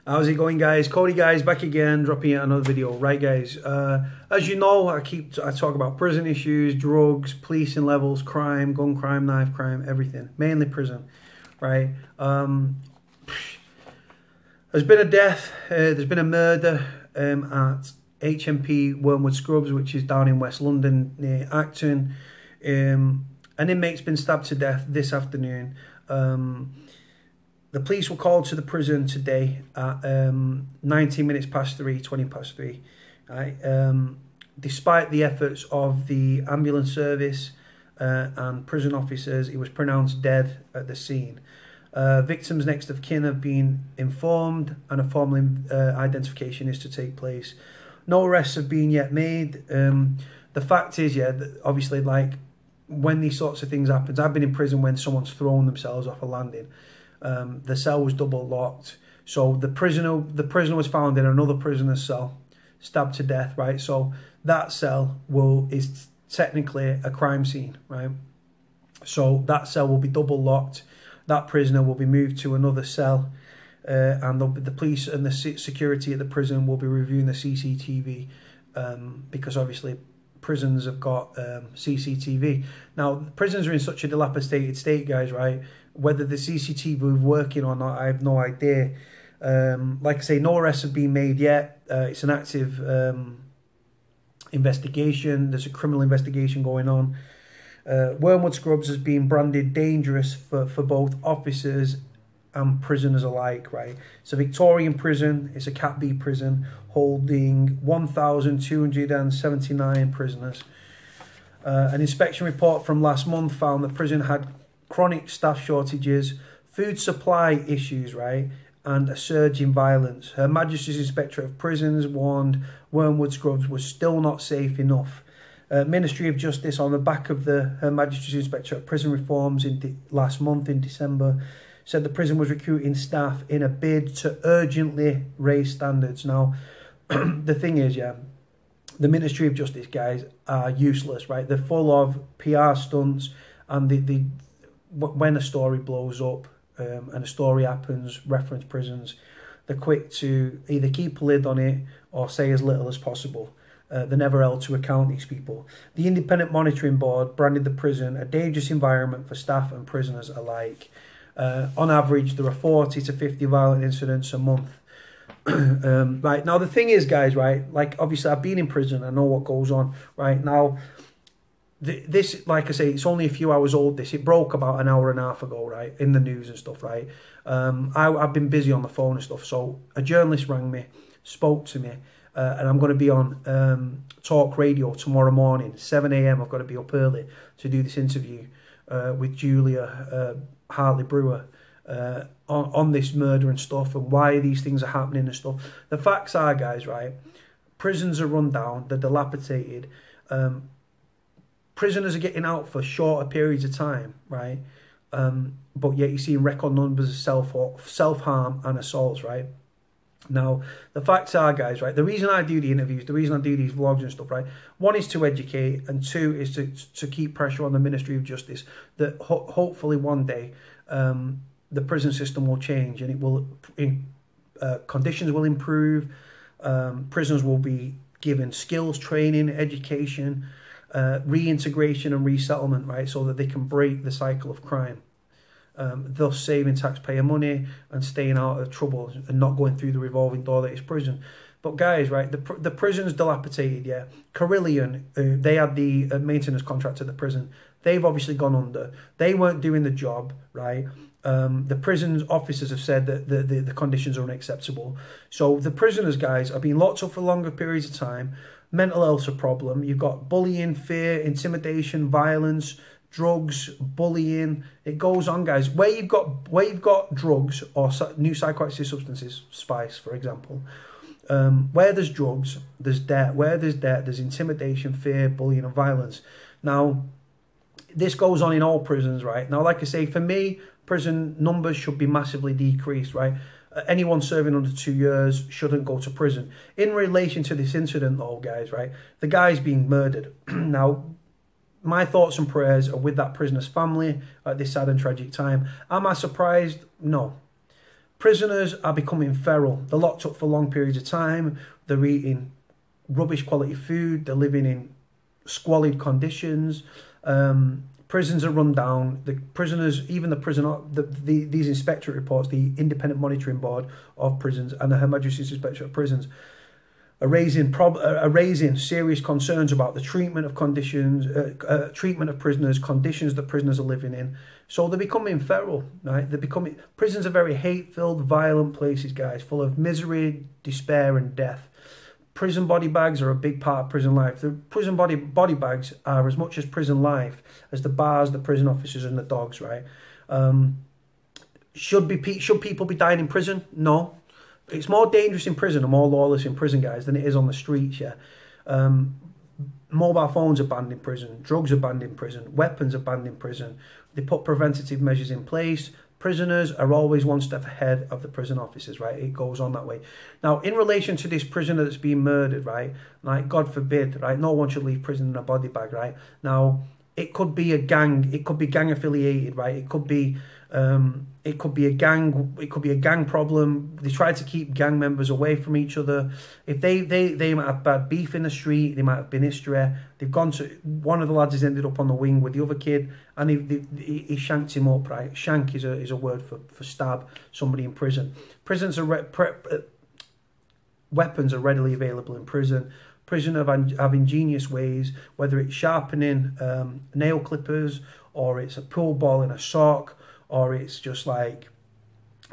How's it going, guys? Cody, guys, back again, dropping yet another video. Right, guys, as you know, I talk about prison issues, drugs, policing levels, crime, gun crime, knife crime, everything. Mainly prison, right? There's been a death, there's been a murder at HMP Wormwood Scrubs, which is down in West London near Acton. An inmate's been stabbed to death this afternoon. The police were called to the prison today at 19 minutes past 3, 20 past 3. Right? Despite the efforts of the ambulance service and prison officers, he was pronounced dead at the scene. Victims' next of kin have been informed and a formal identification is to take place. No arrests have been yet made. The fact is, yeah, obviously, like, when these sorts of things happen, I've been in prison when someone's thrown themselves off a landing. The cell was double locked, so the prisoner was found in another prisoner's cell, stabbed to death. Right, so that cell is technically a crime scene. Right, so that cell will be double locked. That prisoner will be moved to another cell, and the police and the security at the prison will be reviewing the CCTV, because obviously prisons have got CCTV. Now, prisons are in such a dilapidated state, guys, right? Whether the CCTV is working or not, I have no idea. Like I say, no arrests have been made yet. It's an active investigation. There's a criminal investigation going on. Wormwood Scrubs has been branded dangerous for both officers and prisoners alike, right? It's a Victorian prison. It's a Cat B prison holding 1,279 prisoners. An inspection report from last month found the prison had chronic staff shortages, food supply issues, right, and a surge in violence. Her Majesty's Inspector of Prisons warned Wormwood Scrubs was still not safe enough. Ministry of Justice, on the back of Her Majesty's Inspector of Prison reforms last month in December, said the prison was recruiting staff in a bid to urgently raise standards. Now, the thing is, yeah, the Ministry of Justice, guys, are useless, right? They're full of PR stunts, and when a story blows up and a story happens, reference prisons, they're quick to either keep a lid on it or say as little as possible. They're never held to account, these people. The Independent Monitoring Board branded the prison a dangerous environment for staff and prisoners alike. On average, there are 40 to 50 violent incidents a month. Right, now the thing is, guys, right, like, obviously I've been in prison, I know what goes on. Right now, this, like I say, it's only a few hours old. It broke about an hour and a half ago, right, in the news and stuff, right. I've been busy on the phone and stuff, so a journalist rang me, spoke to me, and I'm going to be on talk radio tomorrow morning, 7 AM. I've got to be up early to do this interview with Julia Hartley Brewer on this murder and stuff, and why these things are happening and stuff. The facts are, guys, right, prisons are run down, they're dilapidated. Prisoners are getting out for shorter periods of time, right? But yet you're seeing record numbers of self-harm and assaults, right? Now, the facts are, guys, right, the reason I do the interviews, the reason I do these vlogs and stuff, right, one is to educate, and two is to keep pressure on the Ministry of Justice that hopefully one day the prison system will change, and it will, conditions will improve, prisoners will be given skills, training, education, reintegration and resettlement, right, so that they can break the cycle of crime, thus saving taxpayer money and staying out of trouble and not going through the revolving door that is prison. But, guys, right, the prison's dilapidated, yeah. Carillion, they had the maintenance contract at the prison. They've obviously gone under. They weren't doing the job, right. The prison officers have said that the conditions are unacceptable. So the prisoners, guys, are being locked up for longer periods of time. Mental health's a problem. You've got bullying, fear, intimidation, violence, drugs, bullying. It goes on, guys. Where you've got drugs or new psychoactive substances, spice, for example. Where there's drugs, there's debt. Where there's debt, there's intimidation, fear, bullying, and violence. Now, this goes on in all prisons, right? Now, like I say, for me, prison numbers should be massively decreased, right? Anyone serving under 2 years shouldn't go to prison. In relation to this incident, though, guys, right, the guy's being murdered. Now, my thoughts and prayers are with that prisoner's family at this sad and tragic time. Am I surprised? No. Prisoners are becoming feral. They're locked up for long periods of time. They're eating rubbish quality food. They're living in squalid conditions. Prisons are run down. The prisoners, even the prison, these inspectorate reports, the Independent Monitoring Board of Prisons and the Her Majesty's Inspectorate of Prisons are raising serious concerns about the treatment of treatment of prisoners, conditions that prisoners are living in. So they're becoming feral, right? Prisons are very hate-filled, violent places, guys, full of misery, despair, and death. Prison body bags are a big part of prison life. The prison body bags are as much as prison life as the bars, the prison officers, and the dogs, right? Should people be dying in prison? No. It's more dangerous in prison and more lawless in prison, guys, than it is on the streets, yeah. Mobile phones are banned in prison. Drugs are banned in prison. Weapons are banned in prison. They put preventative measures in place. Prisoners are always one step ahead of the prison officers, right? It goes on that way. Now, in relation to this prisoner that's being murdered, right? Like, God forbid, right? No one should leave prison in a body bag, right? Now, it could be a gang. It could be gang affiliated, right? It could be a gang. It could be a gang problem. They try to keep gang members away from each other. If they might have bad beef in the street, they might have been history. They've gone to, one of the lads has ended up on the wing with the other kid, and he shanked him up, right? Shank is a word for stab somebody in prison. Prisons are weapons are readily available in prison. Prisoners have ingenious ways, whether it's sharpening nail clippers, or it's a pool ball in a sock, or it's just like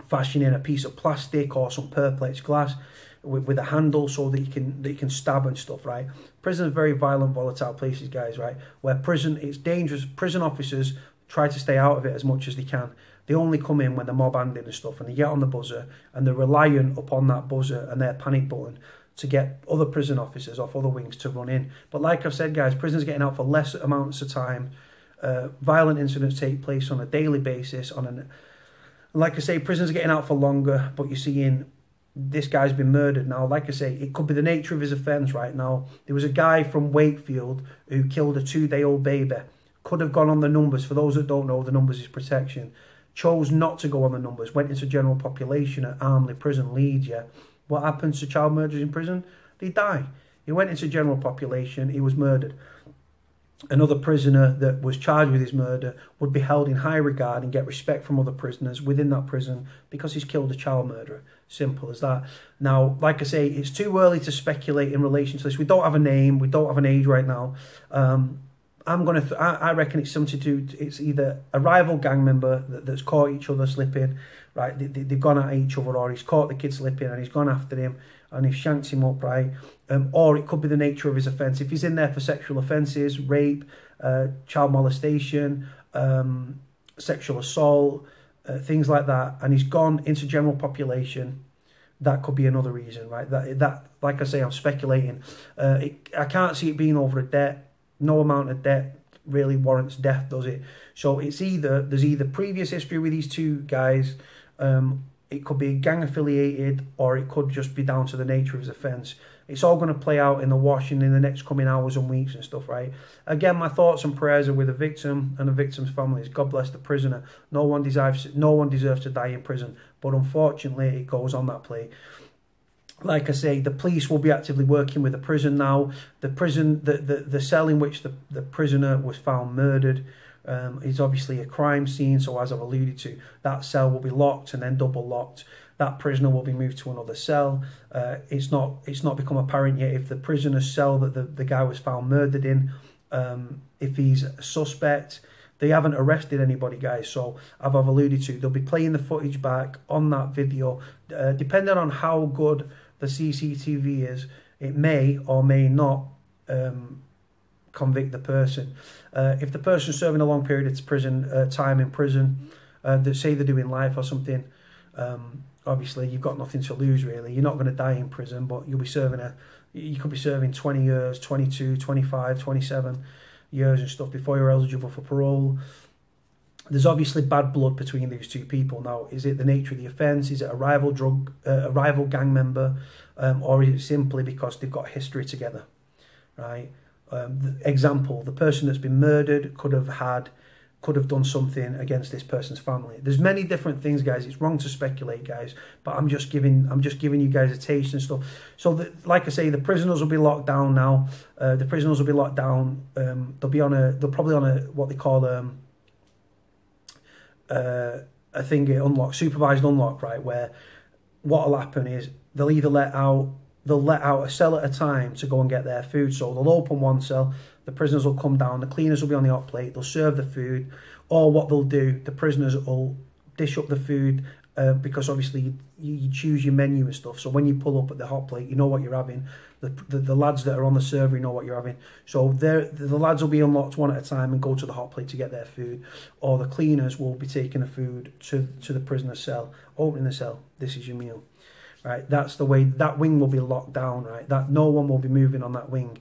fashioning a piece of plastic or some perplex glass with a handle so that you can stab and stuff, right? Prison is very violent, volatile places, guys, right? Where it's dangerous. Prison officers try to stay out of it as much as they can. They only come in when they're mob handing and stuff, and they get on the buzzer, and they're reliant upon that buzzer and their panic button to get other prison officers off other wings to run in. But like I've said, guys, prisoners getting out for less amounts of time. Violent incidents take place on a daily basis. Like I say, prisoners are getting out for longer, but you're seeing this guy's been murdered now. Like I say, it could be the nature of his offence right now. There was a guy from Wakefield who killed a 2-day-old baby. Could have gone on the numbers. For those that don't know, the numbers is protection. Chose not to go on the numbers. Went into general population at Armley Prison, Leeds, yeah. What happens to child murderers in prison? They die. He went into general population. He was murdered. Another prisoner that was charged with his murder would be held in high regard and get respect from other prisoners within that prison because he's killed a child murderer. Simple as that. Now, like I say, it's too early to speculate in relation to this. We don't have a name. We don't have an age right now. I reckon it's something to do. It's either a rival gang member that's caught each other slipping, right? They've gone at each other, or he's caught the kid slipping and he's gone after him and he's shanked him up, right? Or it could be the nature of his offence. If he's in there for sexual offences, rape, child molestation, sexual assault, things like that, and he's gone into general population, that could be another reason, right? That like I say, I'm speculating. I can't see it being over a debt. No amount of debt really warrants death, does it? So there's either previous history with these two guys. It could be gang affiliated, or it could just be down to the nature of his offence. It's all going to play out in the wash and in the next coming hours and weeks and stuff, right? Again, my thoughts and prayers are with the victim and the victim's families. God bless the prisoner. No one deserves to die in prison, but unfortunately, it goes on that play. Like I say, the police will be actively working with the prison now. The cell in which the prisoner was found murdered is obviously a crime scene. So as I've alluded to, that cell will be locked and then double locked. That prisoner will be moved to another cell. It's not become apparent yet if the prisoner's cell that the guy was found murdered in, if he's a suspect. They haven't arrested anybody, guys. So I've alluded to, they'll be playing the footage back on that video. Depending on how good the CCTV is, it may or may not convict the person. If the person's serving a long period of time in prison, they say they're doing life or something, obviously you've got nothing to lose really. You're not going to die in prison, but you could be serving 20 years, 22, 25, 27 years and stuff before you're eligible for parole. There's obviously bad blood between these two people. Now, is it the nature of the offence? Is it a rival gang member? Or is it simply because they've got history together, right? Example, the person that's been murdered could have had could have done something against this person's family. There's many different things, guys. It's wrong to speculate, guys, but I'm just giving you guys a taste and stuff. So like I say, the prisoners will be locked down now. The prisoners will be locked down. They'll probably on a what they call a thing, supervised unlock, right, where what'll happen is they'll either let out a cell at a time to go and get their food. So they'll open one cell, the prisoners will come down, the cleaners will be on the hot plate, they'll serve the food, or what they'll do, the prisoners will dish up the food, because obviously you choose your menu and stuff. So when you pull up at the hot plate, you know what you're having. The lads that are on the server know what you're having. So the lads will be unlocked one at a time and go to the hot plate to get their food, or the cleaners will be taking the food to the prisoner's cell, opening the cell. This is your meal. Right, that's the way. That wing will be locked down, right? That no one will be moving on that wing.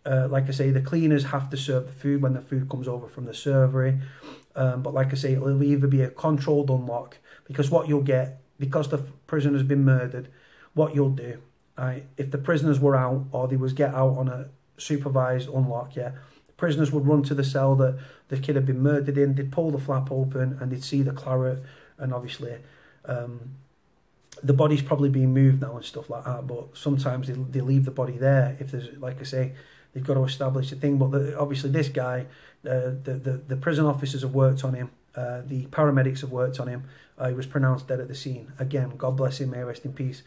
Like I say, the cleaners have to serve the food when the food comes over from the servery. But like I say, it'll either be a controlled unlock, because what you'll get, because the prisoner's been murdered, what you'll do, right? If the prisoners were out, or they was get out on a supervised unlock, yeah, the prisoners would run to the cell that the kid had been murdered in. They'd pull the flap open and they'd see the claret, and obviously. The body's probably being moved now and stuff like that, but sometimes they leave the body there if there's, like I say, they've got to establish the thing. But obviously this guy, the prison officers have worked on him, the paramedics have worked on him. He was pronounced dead at the scene. Again, God bless him, may he rest in peace.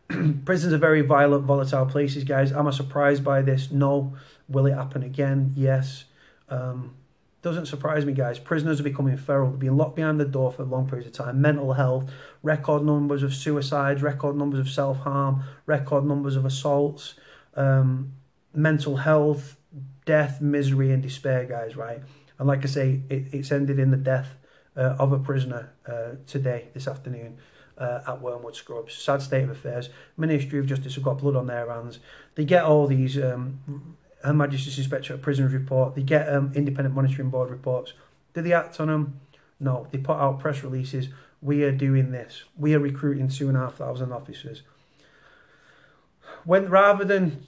Prisons are very violent, volatile places, guys. Am I surprised by this? No. Will it happen again? Yes. Doesn't surprise me, guys. Prisoners are becoming feral. They're being locked behind the door for long periods of time. Mental health, record numbers of suicides, record numbers of self-harm, record numbers of assaults, mental health, death, misery and despair, guys, right? And like I say, it's ended in the death of a prisoner today, this afternoon, at Wormwood Scrubs. Sad state of affairs. Ministry of Justice have got blood on their hands. They get all these... Her Majesty's Inspector of Prisons report. They get Independent Monitoring Board reports. Do they act on them? No. They put out press releases. We are doing this. We are recruiting 2,500 officers. Rather than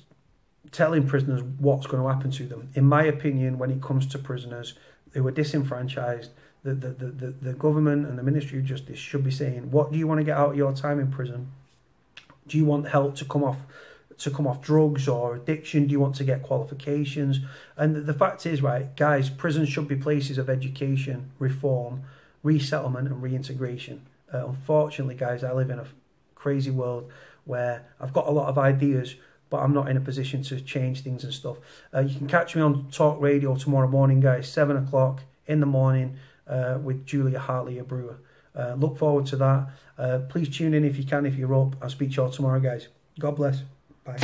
telling prisoners what's going to happen to them, in my opinion, when it comes to prisoners who are disenfranchised, the government and the Ministry of Justice should be saying, what do you want to get out of your time in prison? Do you want help to come off drugs or addiction? Do you want to get qualifications? And the fact is, right, guys, prisons should be places of education, reform, resettlement and reintegration. Unfortunately, guys, I live in a crazy world where I've got a lot of ideas, but I'm not in a position to change things and stuff. You can catch me on Talk Radio tomorrow morning, guys, 7 o'clock in the morning with Julia Hartley, a brewer. Look forward to that. Please tune in if you can, if you're up. I'll speak to you all tomorrow, guys. God bless. Bye.